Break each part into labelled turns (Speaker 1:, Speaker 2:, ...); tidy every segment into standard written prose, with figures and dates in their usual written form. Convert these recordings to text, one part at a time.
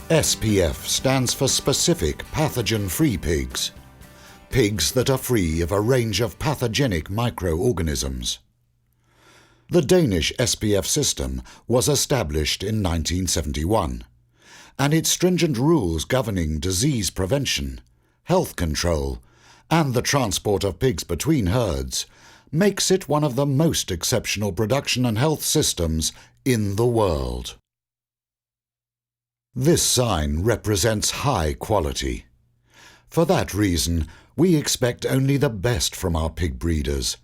Speaker 1: SPF stands for specific pathogen-free pigs. Pigs that are free of a range of pathogenic microorganisms. The Danish SPF system was established in 1971, and its stringent rules governing disease prevention, health control, and the transport of pigs between herds makes it one of the most exceptional production and health systems in the world. This sign represents high quality. For that reason, we expect only the best from our pig breeders,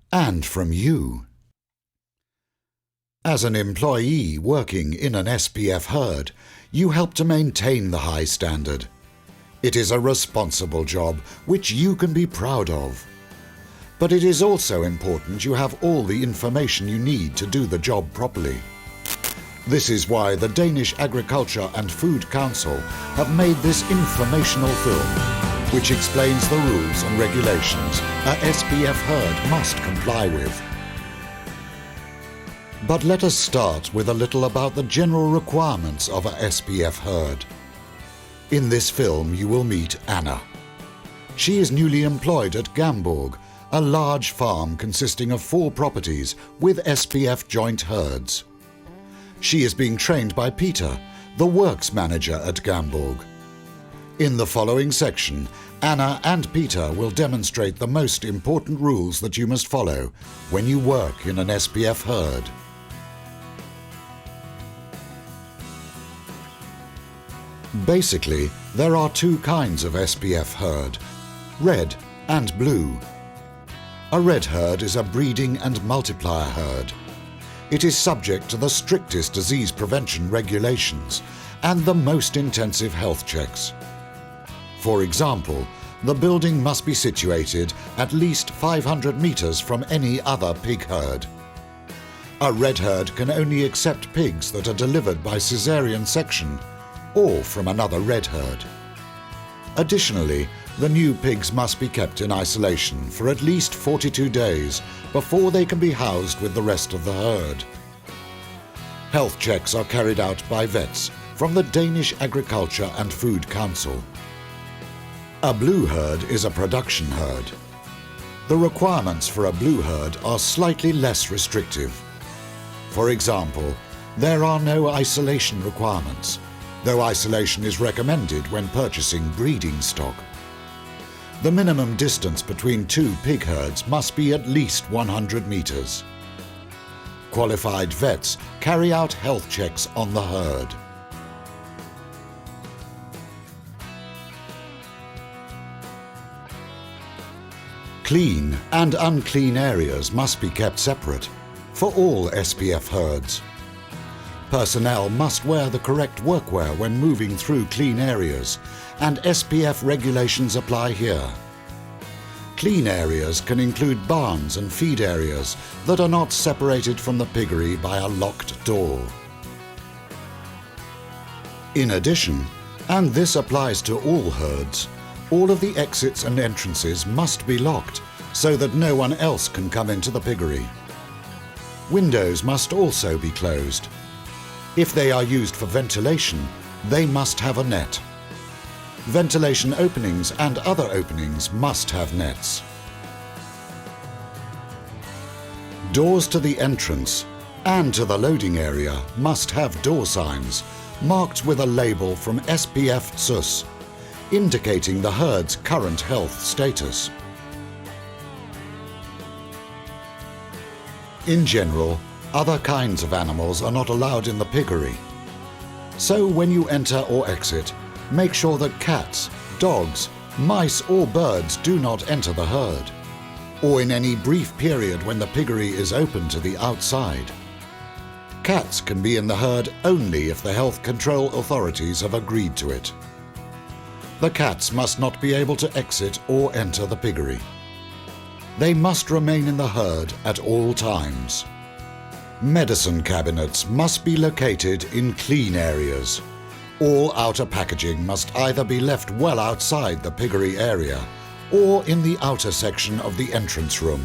Speaker 1: and from you. As an employee working in an SPF herd, you help to maintain the high standard. It is a responsible job which you can be proud of. But it is also important you have all the information you need to do the job properly. This is why the Danish Agriculture and Food Council have made this informational film, which explains the rules and regulations a SPF herd must comply with. But let us start with a little about the general requirements of a SPF herd. In this film you will meet Anna. She is newly employed at Gamborg, a large farm consisting of 4 properties with SPF joint herds. She is being trained by Peter, the works manager at Gamborg. In the following section, Anna and Peter will demonstrate the most important rules that you must follow when you work in an SPF herd. Basically, there are 2 kinds of SPF herd, red and blue. A red herd is a breeding and multiplier herd. It is subject to the strictest disease prevention regulations and the most intensive health checks. For example, the building must be situated at least 500 meters from any other pig herd. A red herd can only accept pigs that are delivered by caesarean section or from another red herd. Additionally, the new pigs must be kept in isolation for at least 42 days before they can be housed with the rest of the herd. Health checks are carried out by vets from the Danish Agriculture and Food Council. A blue herd is a production herd. The requirements for a blue herd are slightly less restrictive. For example, there are no isolation requirements, though isolation is recommended when purchasing breeding stock. The minimum distance between 2 pig herds must be at least 100 meters. Qualified vets carry out health checks on the herd. Clean and unclean areas must be kept separate for all SPF herds. Personnel must wear the correct workwear when moving through clean areas, and SPF regulations apply here. Clean areas can include barns and feed areas that are not separated from the piggery by a locked door. In addition, and this applies to all herds, all of the exits and entrances must be locked so that no one else can come into the piggery. Windows must also be closed. If they are used for ventilation, they must have a net. Ventilation openings and other openings must have nets. Doors to the entrance and to the loading area must have door signs marked with a label from SPF SUS, indicating the herd's current health status. In general, other kinds of animals are not allowed in the piggery. So when you enter or exit, make sure that cats, dogs, mice or birds do not enter the herd, or in any brief period when the piggery is open to the outside. Cats can be in the herd only if the health control authorities have agreed to it. The cats must not be able to exit or enter the piggery. They must remain in the herd at all times. Medicine cabinets must be located in clean areas. All outer packaging must either be left well outside the piggery area or in the outer section of the entrance room.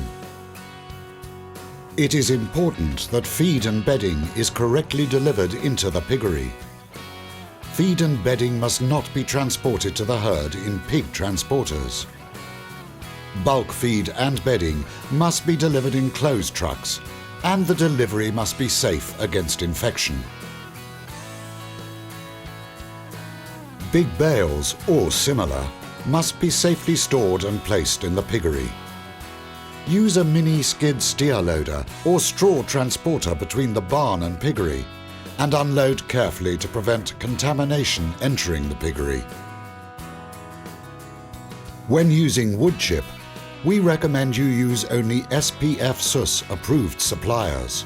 Speaker 1: It is important that feed and bedding is correctly delivered into the piggery. Feed and bedding must not be transported to the herd in pig transporters. Bulk feed and bedding must be delivered in closed trucks, and the delivery must be safe against infection. Big bales, or similar, must be safely stored and placed in the piggery. Use a mini skid steer loader or straw transporter between the barn and piggery, and unload carefully to prevent contamination entering the piggery. When using wood chip, we recommend you use only SPF SUS approved suppliers.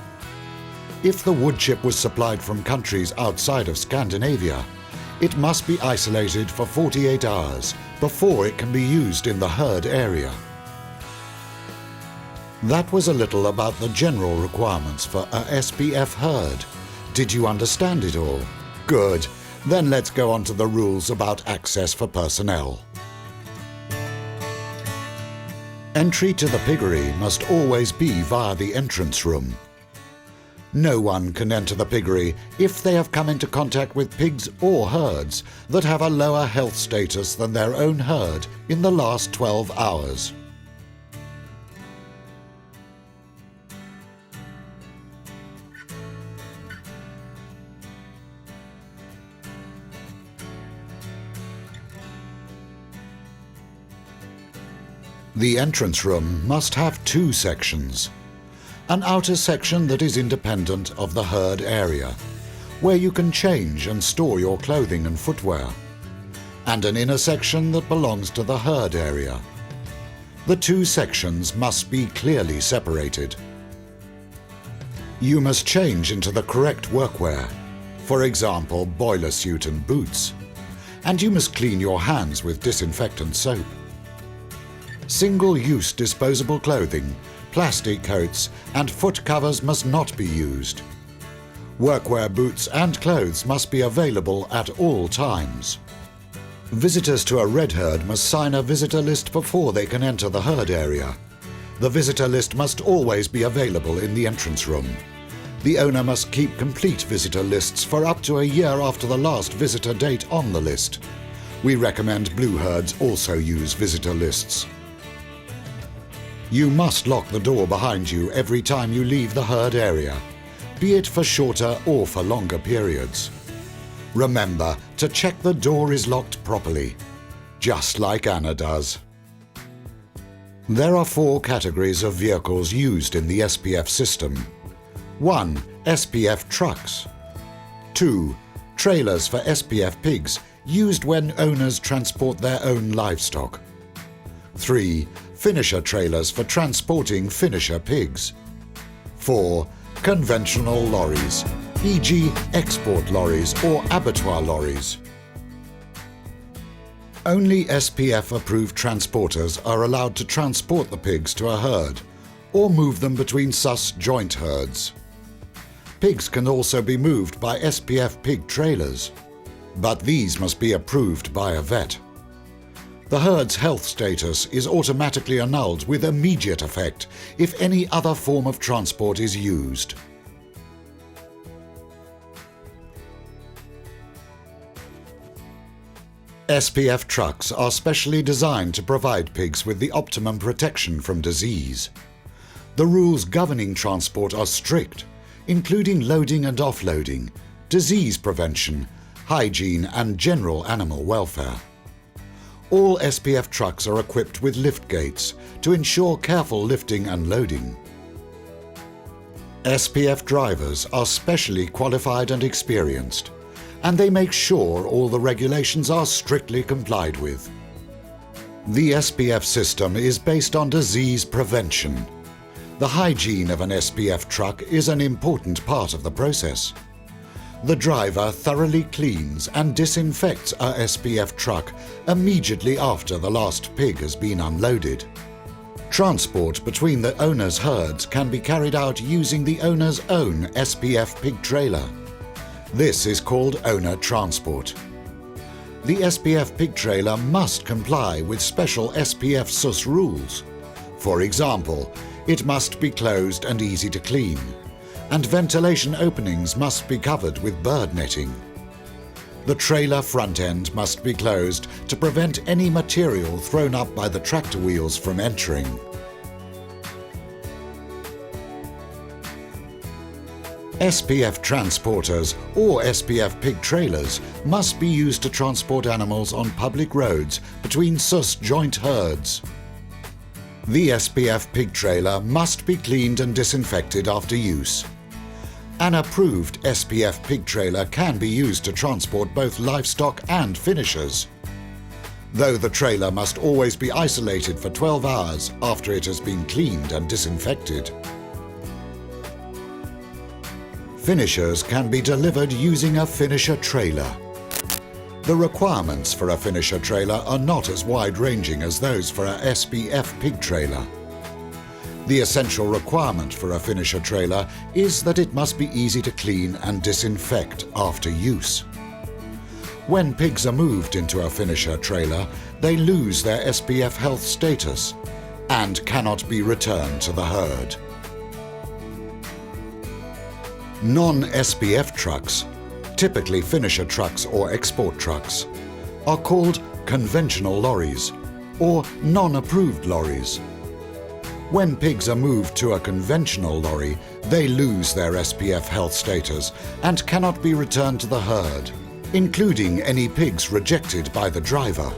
Speaker 1: If the wood chip was supplied from countries outside of Scandinavia, it must be isolated for 48 hours before it can be used in the herd area. That was a little about the general requirements for a SPF herd. Did you understand it all? Good. Then let's go on to the rules about access for personnel. Entry to the piggery must always be via the entrance room. No one can enter the piggery if they have come into contact with pigs or herds that have a lower health status than their own herd in the last 12 hours. The entrance room must have two sections. An outer section that is independent of the herd area, where you can change and store your clothing and footwear, and an inner section that belongs to the herd area. The two sections must be clearly separated. You must change into the correct workwear, for example, boiler suit and boots, and you must clean your hands with disinfectant soap. Single-use disposable clothing, plastic coats and foot covers must not be used. Workwear boots and clothes must be available at all times. Visitors to a red herd must sign a visitor list before they can enter the herd area. The visitor list must always be available in the entrance room. The owner must keep complete visitor lists for up to a year after the last visitor date on the list. We recommend blue herds also use visitor lists. You must lock the door behind you every time you leave the herd area, be it for shorter or for longer periods. Remember to check the door is locked properly, just like Anna does. There are 4 categories of vehicles used in the SPF system. 1. SPF trucks. 2. Trailers for SPF pigs used when owners transport their own livestock. 3. Finisher trailers for transporting finisher pigs. 4. Conventional lorries, e.g. export lorries or abattoir lorries. Only SPF-approved transporters are allowed to transport the pigs to a herd or move them between SUS joint herds. Pigs can also be moved by SPF pig trailers, but these must be approved by a vet. The herd's health status is automatically annulled with immediate effect if any other form of transport is used. SPF trucks are specially designed to provide pigs with the optimum protection from disease. The rules governing transport are strict, including loading and offloading, disease prevention, hygiene and general animal welfare. All SPF trucks are equipped with lift gates to ensure careful lifting and loading. SPF drivers are specially qualified and experienced, and they make sure all the regulations are strictly complied with. The SPF system is based on disease prevention. The hygiene of an SPF truck is an important part of the process. The driver thoroughly cleans and disinfects a SPF truck immediately after the last pig has been unloaded. Transport between the owner's herds can be carried out using the owner's own SPF pig trailer. This is called owner transport. The SPF pig trailer must comply with special SPF SUS rules. For example, it must be closed and easy to clean, and ventilation openings must be covered with bird netting. The trailer front end must be closed to prevent any material thrown up by the tractor wheels from entering. SPF transporters or SPF pig trailers must be used to transport animals on public roads between sus joint herds. The SPF pig trailer must be cleaned and disinfected after use. An approved SPF pig trailer can be used to transport both livestock and finishers, though the trailer must always be isolated for 12 hours after it has been cleaned and disinfected. Finishers can be delivered using a finisher trailer. The requirements for a finisher trailer are not as wide-ranging as those for a SPF pig trailer. The essential requirement for a finisher trailer is that it must be easy to clean and disinfect after use. When pigs are moved into a finisher trailer, they lose their SPF health status and cannot be returned to the herd. Non-SPF trucks, typically finisher trucks or export trucks, are called conventional lorries or non-approved lorries. When pigs are moved to a conventional lorry, they lose their SPF health status and cannot be returned to the herd, including any pigs rejected by the driver.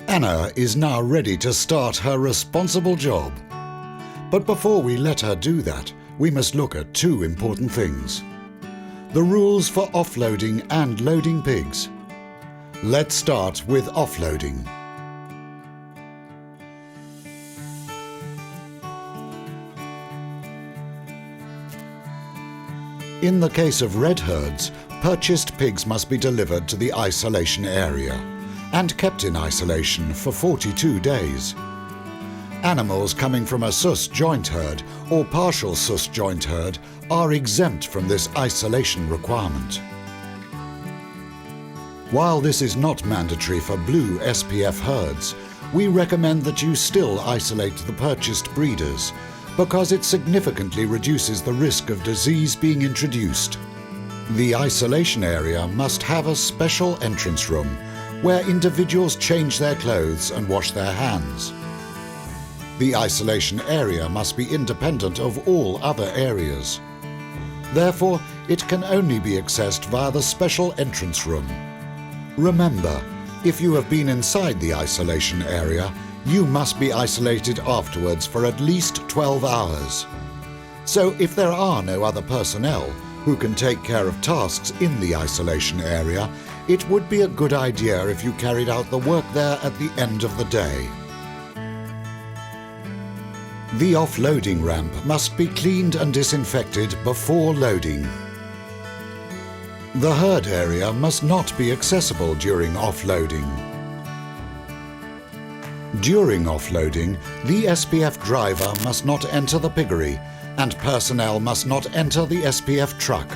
Speaker 1: Anna is now ready to start her responsible job. But before we let her do that, we must look at two important things: the rules for offloading and loading pigs. Let's start with offloading. In the case of red herds, purchased pigs must be delivered to the isolation area and kept in isolation for 42 days. Animals coming from a sus joint herd or partial sus joint herd are exempt from this isolation requirement. While this is not mandatory for blue SPF herds, we recommend that you still isolate the purchased breeders because it significantly reduces the risk of disease being introduced. The isolation area must have a special entrance room where individuals change their clothes and wash their hands. The isolation area must be independent of all other areas. Therefore, it can only be accessed via the special entrance room. Remember, if you have been inside the isolation area, you must be isolated afterwards for at least 12 hours. So if there are no other personnel who can take care of tasks in the isolation area, it would be a good idea if you carried out the work there at the end of the day. The offloading ramp must be cleaned and disinfected before loading. The herd area must not be accessible during offloading. During offloading, the SPF driver must not enter the piggery and personnel must not enter the SPF truck.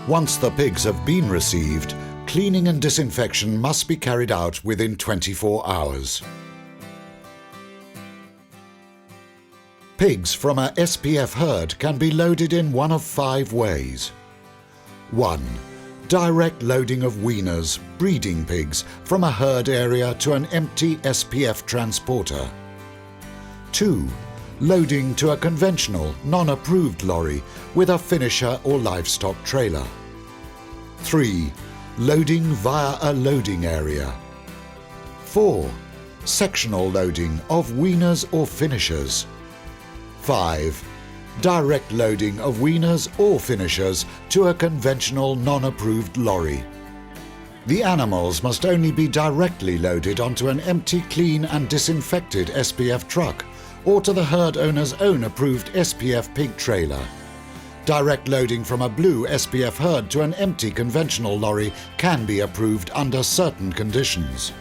Speaker 1: Once the pigs have been received, cleaning and disinfection must be carried out within 24 hours. Pigs from a SPF herd can be loaded in one of 5 ways. 1. Direct loading of weaners, breeding pigs, from a herd area to an empty SPF transporter. 2. Loading to a conventional, non-approved lorry with a finisher or livestock trailer. 3. Loading via a loading area. 4. Sectional loading of weaners or finishers. 5. Direct loading of weaners or finishers to a conventional non-approved lorry. The animals must only be directly loaded onto an empty, clean and disinfected SPF truck or to the herd owner's own approved SPF pig trailer. Direct loading from a blue SPF herd to an empty conventional lorry can be approved under certain conditions.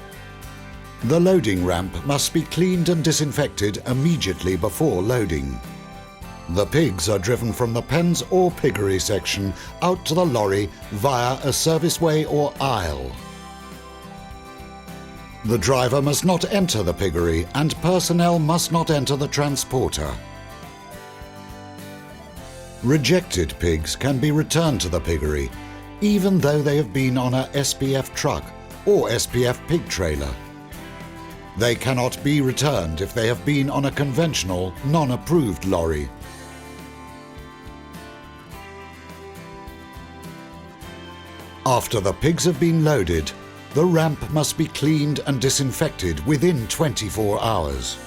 Speaker 1: The loading ramp must be cleaned and disinfected immediately before loading. The pigs are driven from the pens or piggery section out to the lorry via a serviceway or aisle. The driver must not enter the piggery and personnel must not enter the transporter. Rejected pigs can be returned to the piggery, even though they have been on a SPF truck or SPF pig trailer. They cannot be returned if they have been on a conventional, non-approved lorry. After the pigs have been loaded, the ramp must be cleaned and disinfected within 24 hours.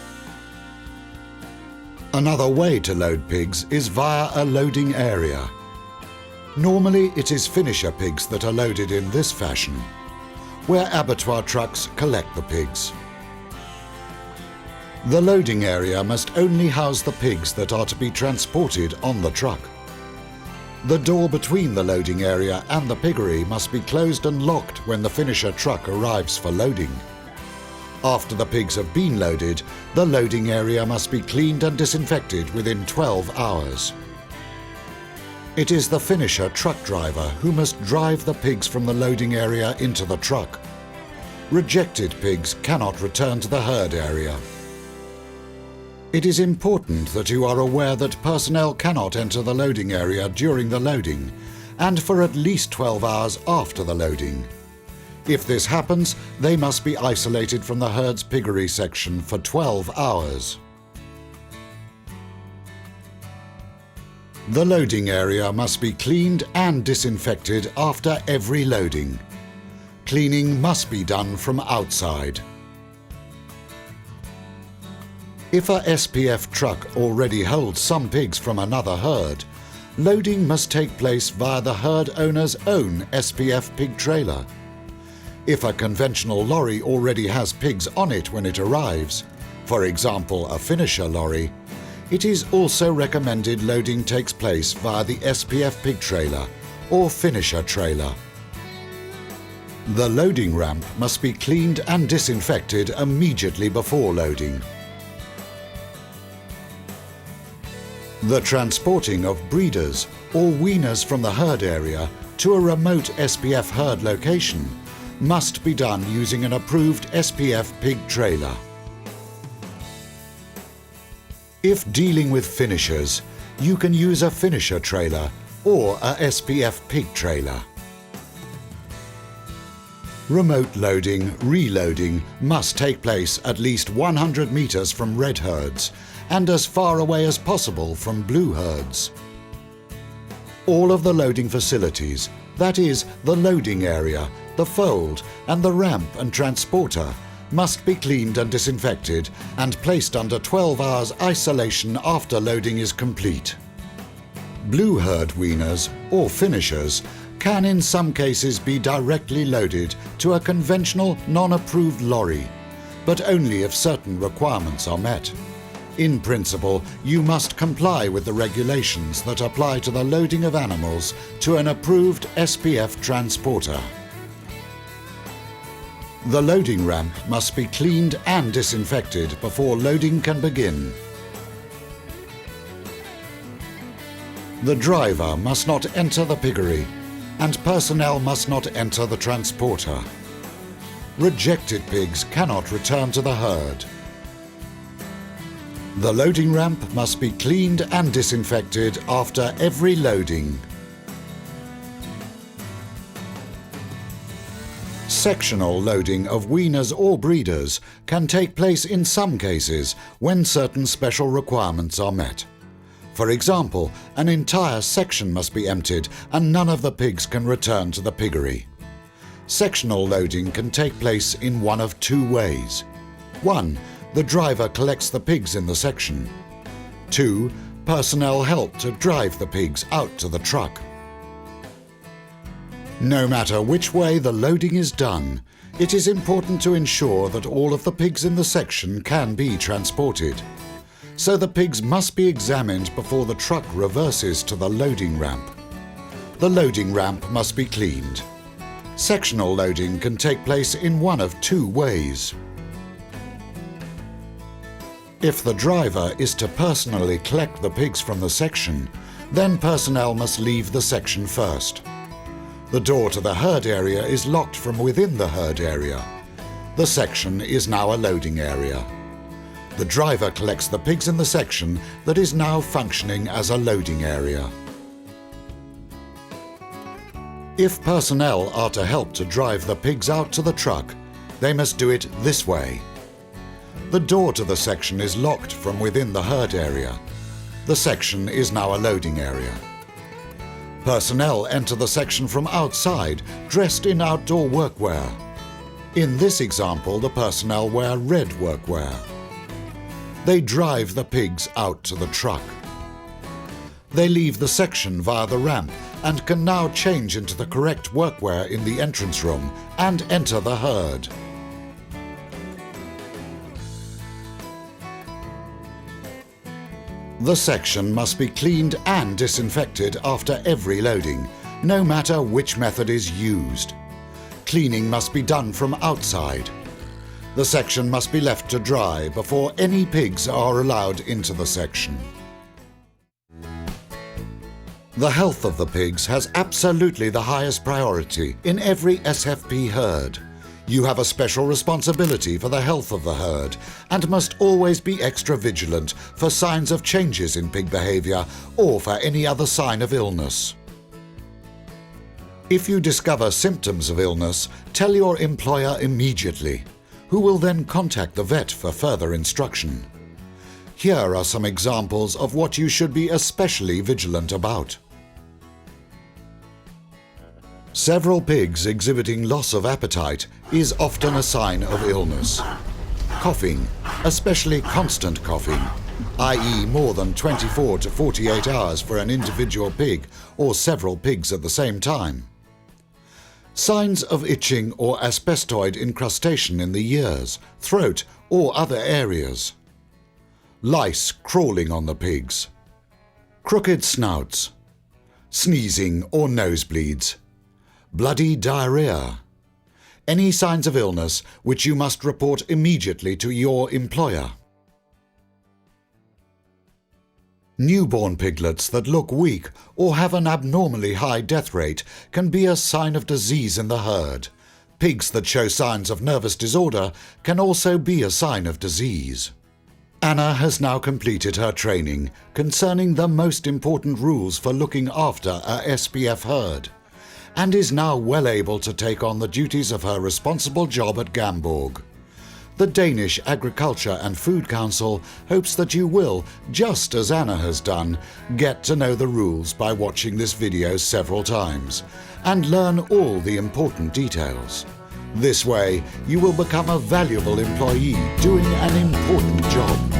Speaker 1: Another way to load pigs is via a loading area. Normally it is finisher pigs that are loaded in this fashion, where abattoir trucks collect the pigs. The loading area must only house the pigs that are to be transported on the truck. The door between the loading area and the piggery must be closed and locked when the finisher truck arrives for loading. After the pigs have been loaded, the loading area must be cleaned and disinfected within 12 hours. It is the finisher truck driver who must drive the pigs from the loading area into the truck. Rejected pigs cannot return to the herd area. It is important that you are aware that personnel cannot enter the loading area during the loading and for at least 12 hours after the loading. If this happens, they must be isolated from the herd's piggery section for 12 hours. The loading area must be cleaned and disinfected after every loading. Cleaning must be done from outside. If a SPF truck already holds some pigs from another herd, loading must take place via the herd owner's own SPF pig trailer. If a conventional lorry already has pigs on it when it arrives, for example a finisher lorry, it is also recommended loading takes place via the SPF pig trailer or finisher trailer. The loading ramp must be cleaned and disinfected immediately before loading. The transporting of breeders or weaners from the herd area to a remote SPF herd location must be done using an approved SPF pig trailer. If dealing with finishers, you can use a finisher trailer or a SPF pig trailer. Remote loading, reloading must take place at least 100 meters from red herds and as far away as possible from blue herds. All of the loading facilities, that is, the loading area, the fold, and the ramp and transporter, must be cleaned and disinfected and placed under 12 hours isolation after loading is complete. Blue herd weaners, or finishers, can in some cases be directly loaded to a conventional non-approved lorry, but only if certain requirements are met. In principle, you must comply with the regulations that apply to the loading of animals to an approved SPF transporter. The loading ramp must be cleaned and disinfected before loading can begin. The driver must not enter the piggery, and personnel must not enter the transporter. Rejected pigs cannot return to the herd. The loading ramp must be cleaned and disinfected after every loading. Sectional loading of weaners or breeders can take place in some cases when certain special requirements are met. For example, an entire section must be emptied and none of the pigs can return to the piggery. Sectional loading can take place in one of two ways. 1. The driver collects the pigs in the section. 2. Personnel help to drive the pigs out to the truck. No matter which way the loading is done, it is important to ensure that all of the pigs in the section can be transported. So the pigs must be examined before the truck reverses to the loading ramp. The loading ramp must be cleaned. Sectional loading can take place in one of two ways. If the driver is to personally collect the pigs from the section, then personnel must leave the section first. The door to the herd area is locked from within the herd area. The section is now a loading area. The driver collects the pigs in the section that is now functioning as a loading area. If personnel are to help to drive the pigs out to the truck, they must do it this way. The door to the section is locked from within the herd area. The section is now a loading area. Personnel enter the section from outside, dressed in outdoor workwear. In this example, the personnel wear red workwear. They drive the pigs out to the truck. They leave the section via the ramp and can now change into the correct workwear in the entrance room and enter the herd. The section must be cleaned and disinfected after every loading, no matter which method is used. Cleaning must be done from outside. The section must be left to dry before any pigs are allowed into the section. The health of the pigs has absolutely the highest priority in every SFP herd. You have a special responsibility for the health of the herd and must always be extra vigilant for signs of changes in pig behavior or for any other sign of illness. If you discover symptoms of illness, tell your employer immediately, who will then contact the vet for further instruction. Here are some examples of what you should be especially vigilant about. Several pigs exhibiting loss of appetite is often a sign of illness. Coughing, especially constant coughing, i.e. more than 24 to 48 hours for an individual pig or several pigs at the same time. Signs of itching or asbestoid incrustation in the ears, throat or other areas. Lice crawling on the pigs. Crooked snouts. Sneezing or nosebleeds. Bloody diarrhea. Any signs of illness which you must report immediately to your employer. Newborn piglets that look weak or have an abnormally high death rate can be a sign of disease in the herd. Pigs that show signs of nervous disorder can also be a sign of disease. Anna has now completed her training concerning the most important rules for looking after a SPF herd, and is now well able to take on the duties of her responsible job at Gamborg. The Danish Agriculture and Food Council hopes that you will, just as Anna has done, get to know the rules by watching this video several times and learn all the important details. This way, you will become a valuable employee doing an important job.